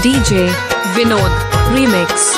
DJ Vinod Remix.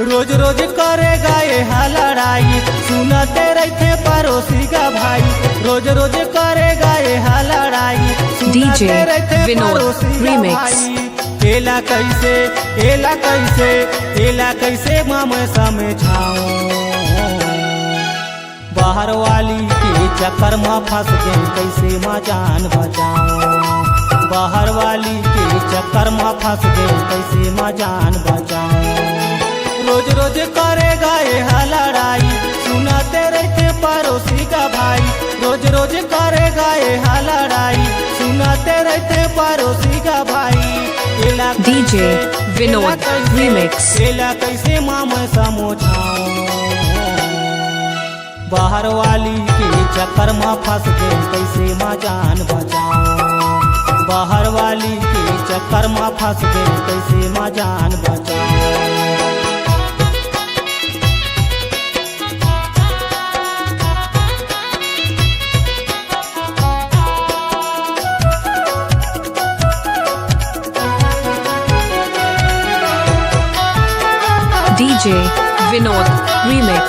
रोज रोज करेगा ये लड़ाई, सुनते रहते पड़ोसी का भाई। रोज रोज करेगा ये लड़ाई, DJ सुनते रहते Vinod पड़ोसी का Remix. भाई। एला कैसे एला कैसे एला कैसे मैं समझाऊं, बाहर वाली के चक्कर में फंस गई, कैसे माँ जान बचाऊं। बाहर वाली के चक्कर में फंस गई, कैसे माँ जान बचाऊं। रोज रोज करेगा ये लड़ाई, सुनाते रहते पड़ोसी का भाई। रोज रोज करेगा ये लड़ाई, सुनाते रहते पड़ोसी का भाई। एला DJ Vinod Remix. एला कैसे माँ मैं समझाऊं, बाहर वाली के चक्कर में फंस गई, कैसे माँ जान बचाऊं। बाहर वाली के चक्कर में फंस गई, कैसे माँ जान बचाऊं। DJ Vinod Remix.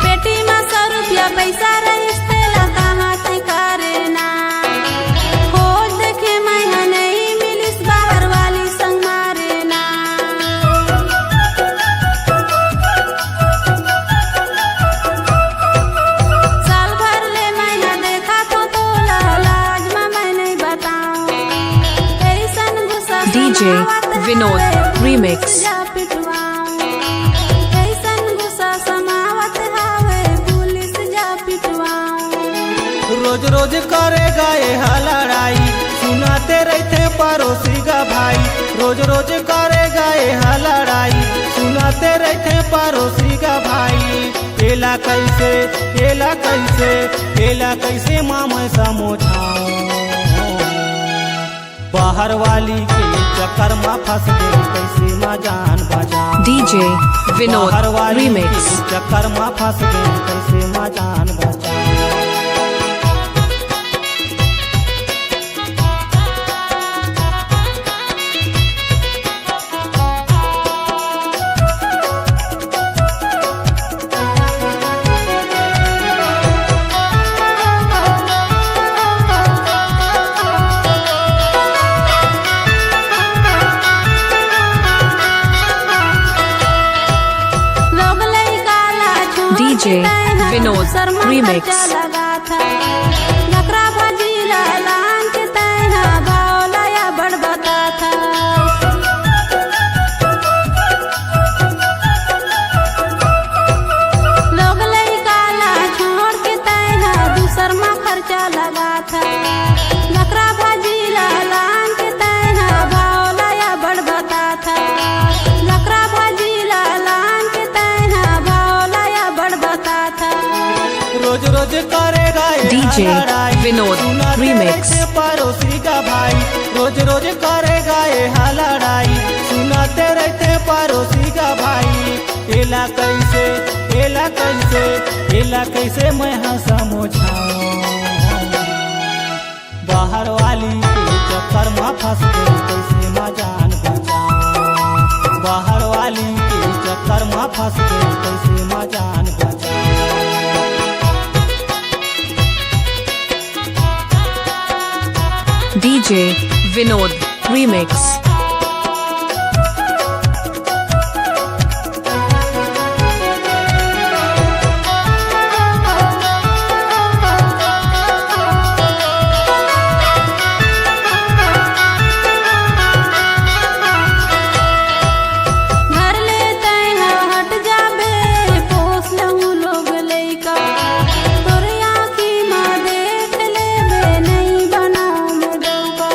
पेटी में 100 रुपया पैसा रहीस तेला कहाँ से करे ना। खोज देखे मैं नहीं मिलिस, बाहर वाली संग मारे ना। साल भर ले मैं देखा तो लाज में मैं नहीं बताऊं। ऐसन गुस्सा DJ समावत Vinod हावे, Remix. पुलिस जा पिटवाऊं। ऐसन गुस्सा समावत हावे, पुलिस जा पिटवाऊं। रोज रोज करेगा ये लड़ाई, सुनाते रहते पड़ोसी का भाई। रोज रोज करेगा ये लड़ाई, सुनाते रहते पड़ोसी का भाई। एला कैसे एला कैसे एला कैसे माँ मैं समझाऊं, बाहर वाली के चक्कर में फंस गई, कैसे माँ जान बचाऊं। DJ Vinod बाहर वाली Remix. के चक्कर में फंस गई, कैसे माँ जान बचाऊं। लोग लइका ला छोड़ DJ के तैना Vinod दूसर में Remix. खर्चा लगा था। नकरा भजीला लान के तैना बावला या बड़बता था। लोग लइका ला छोड़ के तैना दूसर में खर्चा लगा था। नकरा भजीला लान के तैना बावला या बड़बता था। नकरा भजीला लान के तैना बावला या बड़बता था। रोज रोज करेगा ये DJ लड़ाई, Vinod सुनाते Remix. रहते पड़ोसी का भाई। रोज रोज करेगा ये लड़ाई, सुनाते रहते पड़ोसी का भाई। एला कैसे एला कैसे एला कैसे मैं समझाऊं, बाहर वाली के चक्कर में फंस गई, कैसे माँ जान बचाऊं। बाहर वाली के चक्कर में फंस गई, कैसे माँ जान बचाऊं। DJ Vinod Remix. घर ले तैना हट जाबे, पोस लहू लोग लइका। तोर आँखी में देख लेबे, नहीं बनाऊं मैं डौका।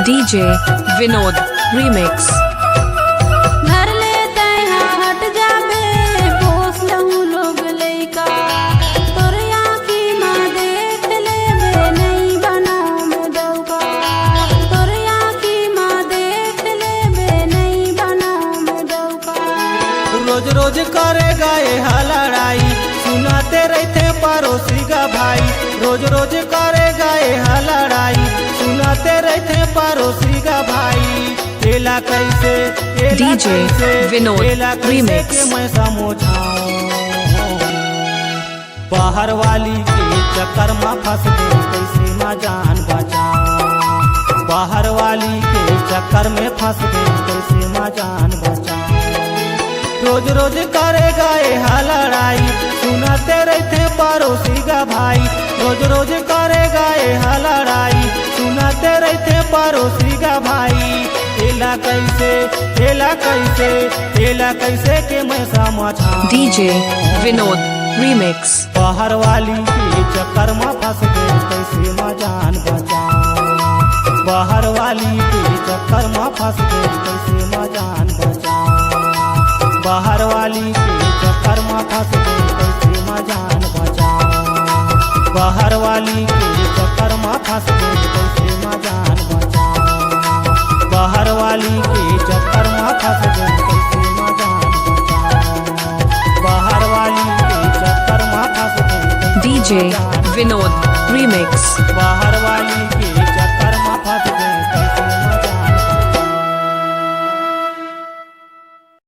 DJ Vinod Remix. घर लेते हैं हट जाबे पोस लहू लोग लइका तोर आँखी माँ देख लेबे नहीं बनाओ मुदौका तोर आँखी माँ देख लेबे नहीं बनाओ मुदौका रोज रोज करेगा ये लड़ाई सुनाते रहते पड़ोसी का भाई रोज रोज करेगा ये लड़ाई सुनाते रहते पड़ोसी का भाई एला कैसे DJ विनोद Remix. के मैं समझाऊं बाहर वाली के चक्कर में फंस गई कैसे ना जान बचाऊं बाहर वाली के चक्कर में फंस गई कैसे ना जान बचाऊं रोज रोज करेगा ये लड़ाई सुनाते रहते पड़ोसी का भाई रोज रोज करेगा ये लड़ाई सुनाते रहते पड़ोसी का भाई एला कैसे के मैं समझाऊं DJ विनोद Remix. बाहर वाली के चक्कर में फंस गई कैसे मैं जान बचाऊं बाहर वाली के चक्कर में फंस गई कैसे मैं जान बचाऊं बाहर वाली के चक्कर में फंस गई कैसे मैं जान बचाऊं बाहर वाली के चक्कर में फंस गई कैसे मैं जान बचाऊं बाहर वाली के चक्कर में फंस गई कैसे मैं जान बचाऊं बाहर वाली के चक्कर में फंस गई कैसे DJ मैं जान विनोद Remix. बाहर वाली के